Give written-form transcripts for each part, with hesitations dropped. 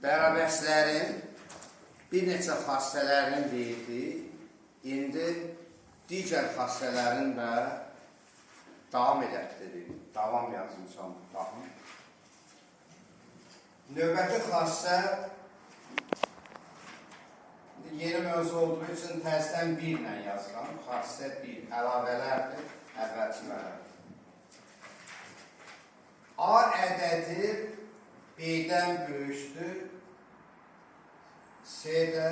Bərabəslərin bir neçə xassələrini deyildi, indi digər xassələrin də davam elətdirik. Davam yazmışam, baxın. Növbəti xassə yeni mövzu olduğu üçün təzdən 1 ilə yazıram. Xassə 1, əlavələrdir, əvvəlçilərdir. A ədədi B-dən böyükdür, C də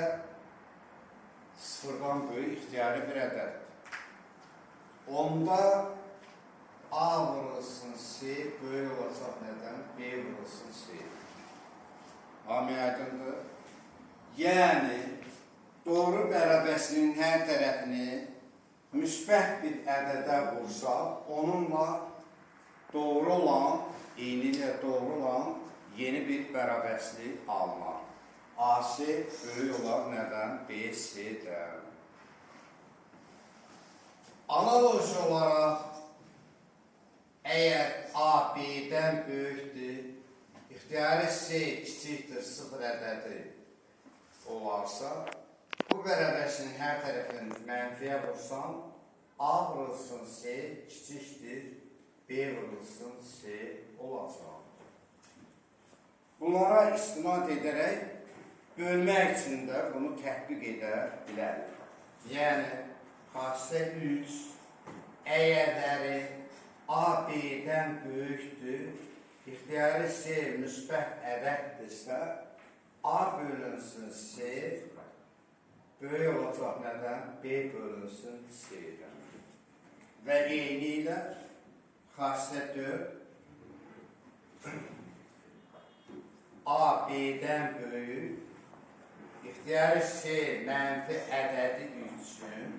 0-dan böyük ixtiyari bir ədəddir. Onda A vurulsun C, böyük olacaq nədən? B vurulsun C. Hamı aydındır. Yəni, doğru bərabəsinin hər tərəfini müsbət bir ədədə vursa, onunla doğru olan, eyni ilə doğru olan yeni bir bərabərslik almaq. AC böyük olar nədən? BC-dən. Analoji olaraq, əgər A B-dən böyükdür, ixtiyari C kiçikdir 0 ədədi olarsa, bu bərabərsinin hər tərəfini mənfiyə vursan, A vurulsun C kiçikdir, B vurulsun C olacaq. Bunlara istinad edərək, bölmək üçün də bunu tətbiq edə bilərik. Yəni, xassə 3, əgərləri A, B-dən böyükdür, ixtiyari C müsbət ədəddirsə, A bölünsün C, böyük olacaq nədən? B bölünsün C-dən. Və eyni ilə xassə 4, A, B-dən böyük, ixtiyari C mənfi ədədi üçün,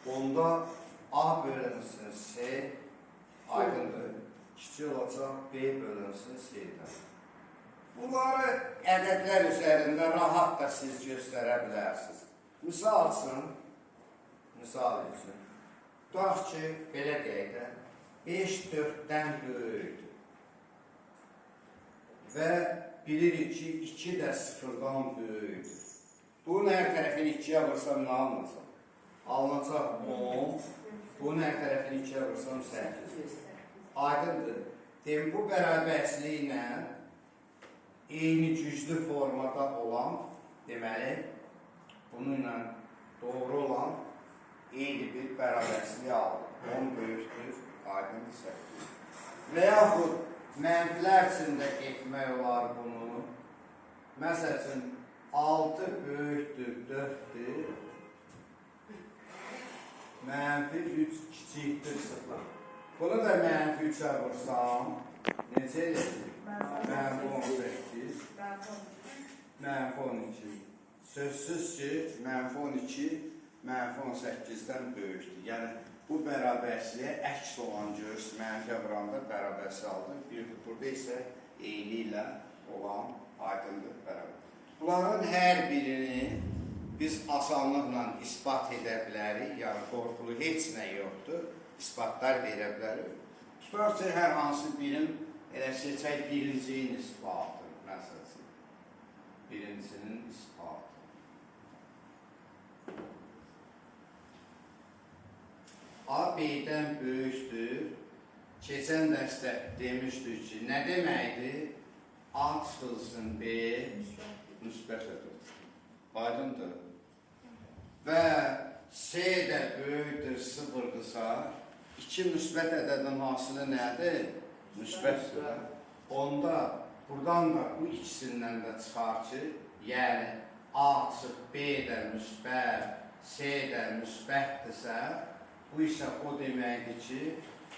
onda A bölünsün C, aydındır, kiçik olacaq B bölünsün C-dən. Bunları ədədlər üzərində rahat da siz göstərə bilərsiniz. Misal üçün, tutaq ki, belə deyək də, 5 4-dən böyükdür. Və bilirik ki, 2 də 0-dan böyükdür. Bunun hər tərəfini 2-yə vursam nə alınacaq? Alınacaq 10, bunun hər tərəfini 2-yə vursam 8. Aydındır. Deyim, bu bərabərsliklə eyni güclü formada olan, deməli, bununla doğru olan eyni bir bərabərslik alır. 10 böyükdür, aydındır 8. Və yaxud mənfilər içində etmək olar bunu. Məsəl üçün, 6 böyükdür, 4-dür. Mənfi 3 kiçikdir 0. Bunu da mənfi 3-ə vursam, necə eləyəcək? Mənfi 18, mənfi 12. Sözsüz ki, mənfi 12, mənfi 18-dən böyükdür. Yəni, bu bərabərsliyə əks olan göz mənfiyə vuranda bərabərslik aldı. Burada isə eyni ilə olan aydındır bərabər. Bunların hər birini biz asanlıqla ispat edə bilərik. Yəni, qorxulu heç nə yoxdur. İsbatlar verə bilərik. Tutaq ki, hər hansı birin elə seçək birincinin ispatı. Məsələn, birincinin ispatı. A, B-dən böyükdür. Keçən dərsdə demişdik ki, nə deməkdir? A çıxılsın B, müsbət ədəd. Aydındır. Və C də böyükdür, 0-dırsa, 2 müsbət ədədin hasılı nədir? Müsbətdir. Onda, buradan da bu ikisindən də çıxar ki, yəni A çıx B də müsbət, C də müsbətdirsə, bu isə o deməkdir ki,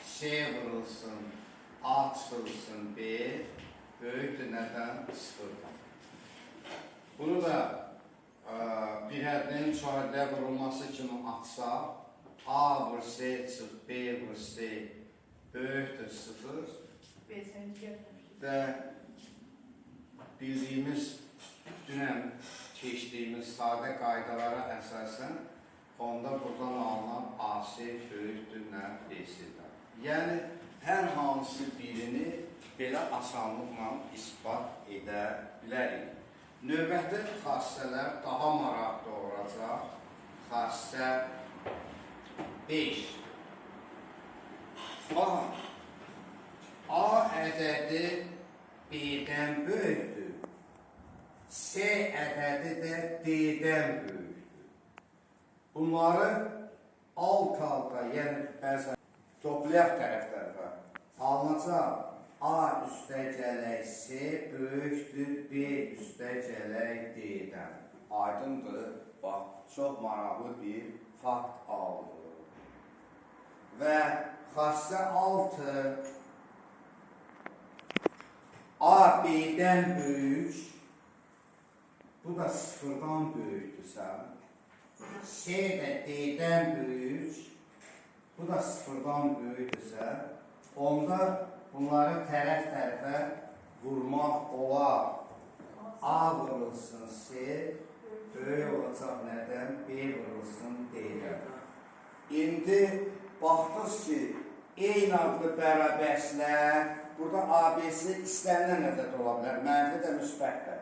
C vurulsun, A çıxılsın B, böyükdür nədən? 0-dır. Bunu da bir həddən müsahidə vurulması kimi açsaq, A vur C çıx, B vur C, böyükdür 0 və bildiyimiz, dünən keçdiyimiz sadə qaydalara əsasən, onda buradan alınan AC böyükdür nə? BC-dən. Yəni, hər hansı birini belə asanlıqla ispat edir. edə bilərik. Növbəti xassələr daha maraqlı olacaq. Xassə 5. Baxın, A ədədi B-dən böyükdür. C ədədi də D-dən böyükdür. Bunları alt-alta, yəni bəzən toplayaq tərəflərdə alınacaq. A üstə gələk C böyükdür B üstə gələk D-dən. Aydındır, bax, çox maraqlı bir fakt alınır. Və xassə 6 A B-dən böyük, bu da 0-dan böyükdürsə, C də D-dən böyük, bu da 0-dan böyükdürsə, onda bunları tərəf-tərəfə vurmaq olar. A vurulsun C, böyük olacaq nədən? B vurulsun D-dən. İndi baxdınız ki, eyni adlı bərabərslər, burada ABC istənilən ədəd ola bilər, mənfi də müsbət də.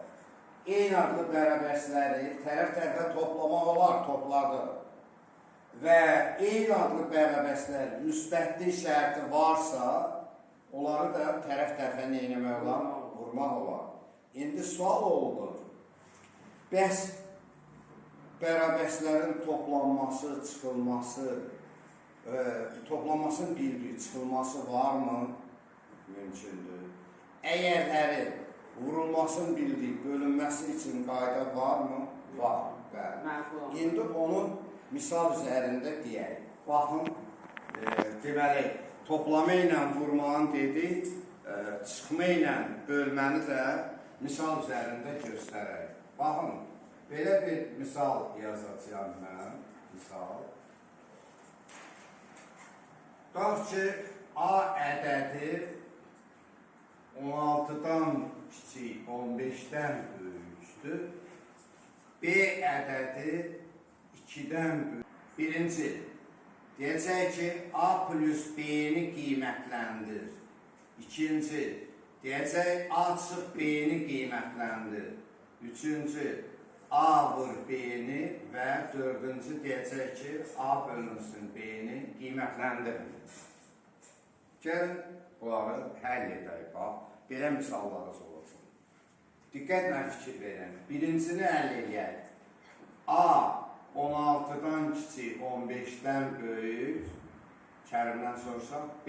Eyni adlı bərabərsləri tərəf-tərəfə toplamaq olar, topladı. Və eyni adlı bərabərslər müsbətli şərti varsa, onları da tərəf-tərəfə neyləmək olar? Vurmaq olar. İndi sual oldu. Bəs bərabərslərin toplanması, çıxılması, toplanmasının bir-bir çıxılması varmı? Mümkündür. Əgərlərin vurulmasını bildik, bölünməsi üçün qayda varmı? Var. Bəli. İndi onu misal üzərində deyək. Baxın, deməli, toplama ilə vurmanı dedik, çıxma ilə bölməni də misal üzərində göstərək. Baxın, belə bir misal yazacağım mən. Misal. Bax ki, A ədədi 16-dan kiçik, 15-dən böyükdür. B ədədi 2-dən böyük. Birinci, deyəcək ki, A plus B-ni qiymətləndir. İkinci, deyəcək A çıx B-ni qiymətləndir. Üçüncü, A vur B-ni və dördüncü deyəcək ki, A bölünsün B-ni qiymətləndirir. Gəlin, bunları həll edək, bax, belə misallarınız olacaq. Diqqətlə fikir verin. Birincini həll edək. A 16-dan kiçik, 15-dən böyük, kərimdən sorsaq, B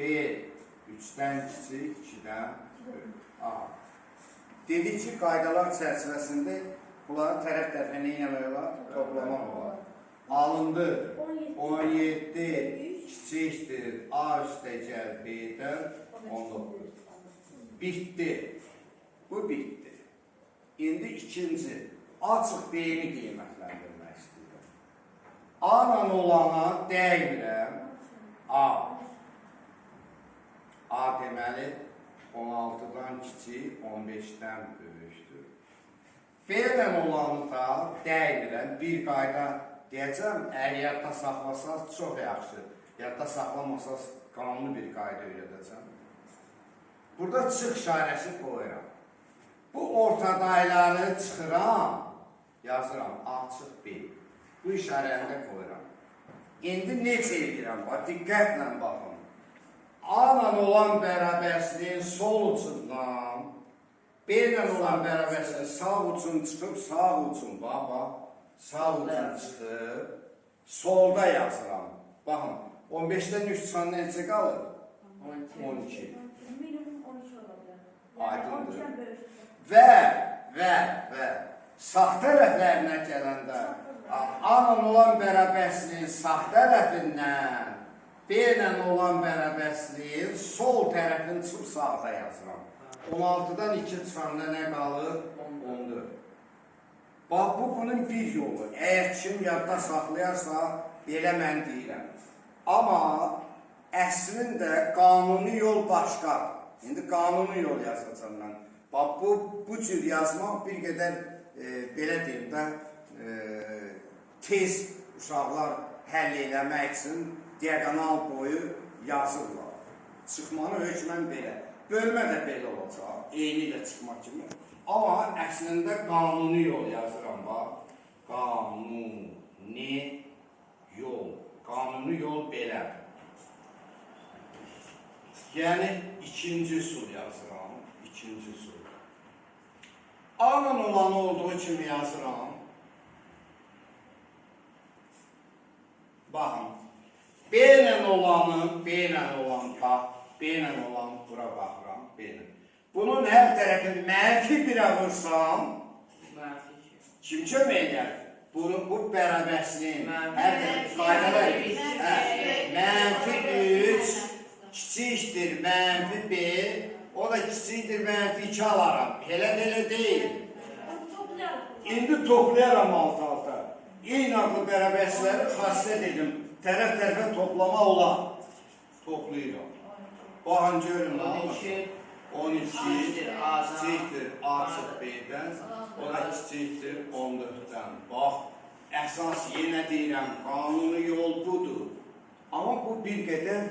3-dən kiçik, 2-dən böyük. A. Dedik ki, qaydalar çərçivəsində bunları tərəf-tərəfə nə eləmək olar? Toplamaq olar. Alındı. 17 kiçikdir. A üstə gəl B-dən 19. Bitdi. Bu bitdi. İndi ikinci. A çıx B-ni qiymətləndirmək istəyirəm. A-la olana dəymirəm. A. A deməli 16-dan kiçik, 15-dən böyükdür. B-lə olanı da dəymirəm. Bir qayda deyəcəm, əgər yadda saxlasaq çox yaxşı. Yadda saxlamasaq qanunlu bir qayda öyrədəcəm. Burada çıx işarəsi qoyuram. Bu ortadayları çıxıram, yazıram A çıx B. Bu işarəni də qoyuram. İndi necə edirəm? Diqqətlə baxın. A-la olan bərabərsliyin sol ucundan B-lə olan bərabərsliyin sağ ucun çıxıb, sağ ucun, sağ ucun çıxıb, solda yazıram. Baxın, 15-dən 3 çıxan necə qalır? 12. Minimum 12 olabilir. Aydındır. Və sağ tərəflərinə gələndə A-la olan bərabərsliyin sağ tərəfindən B-lə olan bərabərsliyin sol tərəfini çıxıb sağda yazıram. 16-dan 2 çıxanda nə qalır? 14. Bax, bu bunun bir yolu. Əgər kim yadda saxlayarsa, belə mən deyirəm. Amma əslində qanuni yol başqadır. İndi qanuni yol yazacağım mən. Bax, bu cür yazmaq bir qədər, belə deyim də, tez uşaqlar həll eləmək üçün diagonal boyu yazırlar. Çıxmanı hökmən belə. Bölmə də belə olacaq, eyni ilə çıxmaq kimi. Amma əslində qanuni yol yazıram, bax. Qanuni yol. Qanuni yol belə. Yəni, ikinci sul yazıram. İkinci sul. A-la olan olduğu kimi yazıram. Baxın. B-lə olanı, B-lə olan ta, B-lə olan bura baxıram, B-lə. Bunun hər tərəfini mənfi birə vursam, kim kömək eləyər? Bu bərabərsinin hər tərəfi qaydalar mənfi 3 kiçikdir mənfi B, o da kiçikdir mənfi 2 alaram. Elə deyil. İndi toplayaram alt-alta. Eyni adlı bərabərsləri xassət edim. Tərəf-tərəfə toplama olar. Toplayıram. Baxın, görün. 12 kiçikdir A-çıx B-dən, o da kiçikdir 14-dən. Bax, əsas yenə deyirəm, qanuni yol budur. Amma bu bir qədər,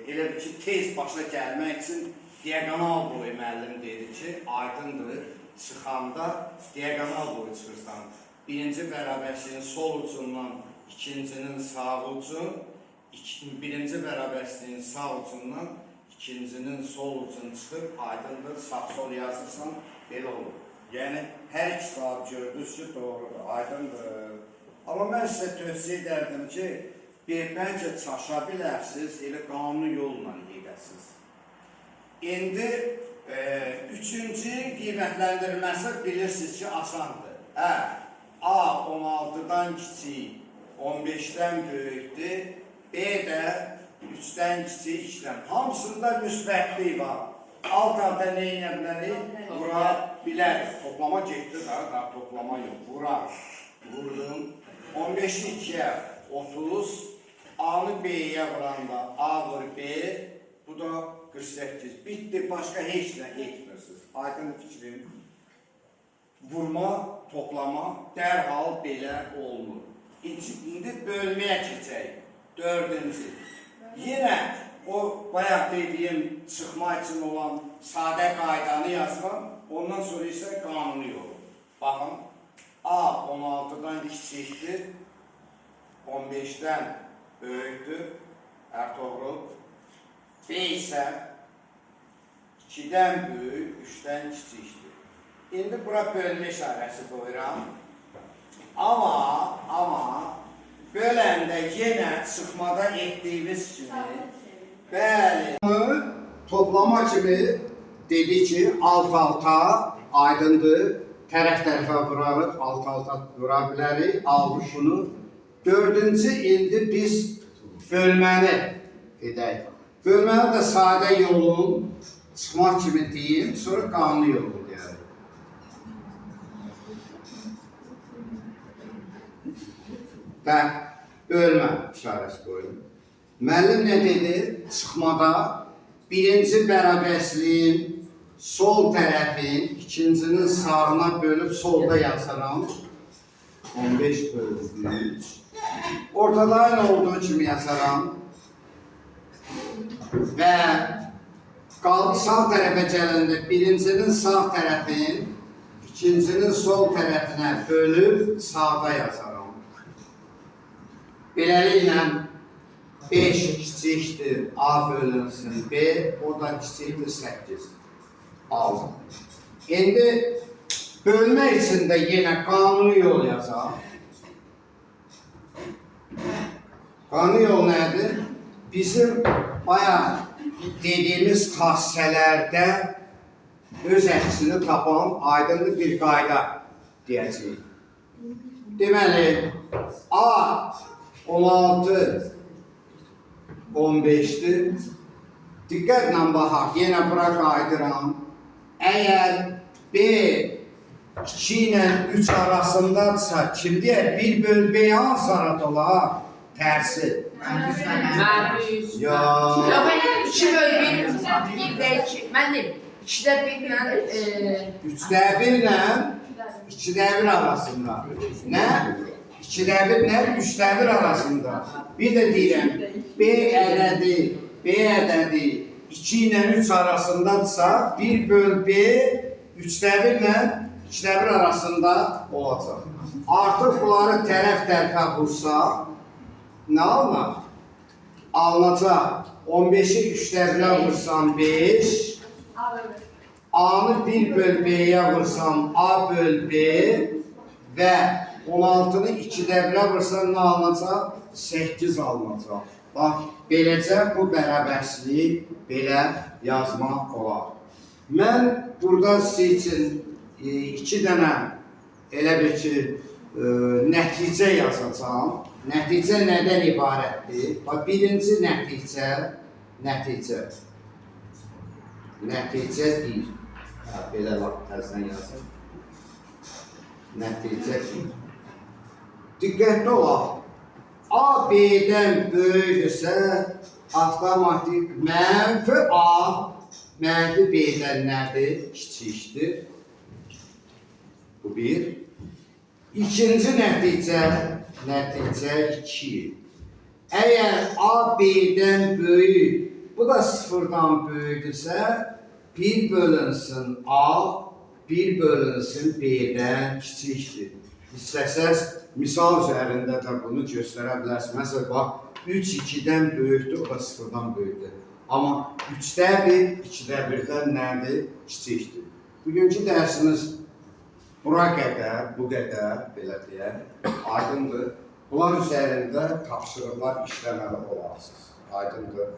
elə bir ki, tez başa gəlmək üçün diagonal boyu müəllim dedi ki, aydındır, çıxanda diagonal boyu çıxırsan. Birinci bərabərliyin sol ucundan ikincinin sağ ucu, birinci bərabərliyin sağ ucundan ikincinin sol ucunu çıxıb, aydındır, sağ-sol yazırsan, belə olur. Yəni, hər iki saat gördünüz ki, doğrudur, aydındır. Amma mən sizə tövsiyə edərdim ki, bəlkə çaşa bilərsiniz, elə qanuni yolla edəsiniz. İndi, üçüncü qiymətləndirməsi bilirsiniz ki, asandır. A 16-dan kiçik, 15-dən böyükdür, B də 3-dən kiçik, 2-dən. Hamısında müsbətlik var. Alt-alta nə edə bilərik? Vura bilərik. Toplama getdi da, toplama yox. Vura. Vurdum. 15-i 2-yə 30. A-nı B-yə vuranda A vur B. Bu da 48. Bitdi. Başqa heç nə etmirsiniz. Aydın fikrim. Vurma, toplama dərhal belə olmur. İndi bölməyə keçək. 4-cü. Yenə o bayaq dediyim çıxma üçün olan sadə qaydanı yazıram. Ondan sonra isə qanuni yolu. Baxın, A 16-dan kiçikdir, 15-dən böyükdür, ərtoğru. B isə 2-dən böyük, 3-dən kiçikdir. İndi bura bölmə işarəsi qoyuram. Amma böləndə yenə çıxmada etdiyimiz kimi, bəli, toplama kimi dedi ki, alt-alta aydındır, tərəf-tərəfə vurarıq, alt-alta vura bilərik, aldıq bunu. 4-cü indi biz bölməni edək. Bölməni də sadə yolun çıxmaq kimi deyim, sonra qanuni yolu deyək. Və bölmə işarəsi qoyun. Müəllim nə dedi? Çıxmada birinci bərabərsliyin sol tərəfin ikincinin sağına bölüb solda yazıram. 15 bölü 3. Ortada aynı olduğu kimi yazıram. Və sağ tərəfə gələndə birincinin sağ tərəfin ikincinin sol tərəfinə bölüb sağda yazıram. Beləliklə 5 kiçikdir A bölünsün B, o da kiçikdir 8. Aldım. İndi bölmə içində yenə qanuni yol yazaq. Qanuni yol nədir? Bizim bayaq dediyimiz xassələrdə öz əksini tapan aydınlı bir qayda deyəcəyik. Deməli, A 16, 15'dir. Diqqətlə baxaq, yenə bura qaydıram. Əgər B 2 ilə 3 arasındadırsa, kim deyər? 1 böl B hansı arada olar? Tərsi. Mənfi 100. Yox. Yox, mən 2 böl 1də 2. Mən deyim, 2də 1 ilə... 3də 1 ilə 2də 1 arasında. Nə? 2də 1 ilə 3də 1 arasında. Bir də deyirəm, B ədədi 2 ilə 3 arasındadırsa, 1 böl B 3'də 1 ilə 2'də 1 arasında olacaq. Artıq bunları tərəf-tərəfə vursaq, nə alınır? Alınacaq. 15'i 3'də 1'ə vursam 5, A'nı 1 böl B'yə vursam A böl B və 16'nı 2'də 1'ə vursam nə alınacaq? 8 alınacaq. Bax, beləcə bu bərabərsliyi belə yazmaq olar. Mən burada sizin üçün 2 dənə elə bir ki, nəticə yazacağım. Nəticə nədən ibarətdir? Bax, birinci nəticə. Nəticə 1. Belə təzdən yazın. Nəticə 1. Diqqətli olaq. A B'dən böyükdürsə, avtomatik mənfi A mənfi B'dən nədir? Kiçikdir. Bu 1. İkinci nəticə 2. Əgər A B'dən böyük, bu da 0'dan böyükdürsə, 1 bölünsün A, 1 bölünsün B'dən kiçikdir. İstəsəz, misal üzərində də bunu göstərə bilərsiniz. Məsələn, bax, 3 2-dən böyükdür, o da 0'dan böyükdür. Amma 3'də 1, 2'də 1'dən nədir? Kiçikdir. Bugünkü dərsimiz bura qədər, bu qədər, belə deyək, aydındır. Bunlar üzərində tapşırıqlar işləməli olarsınız. Aydındır.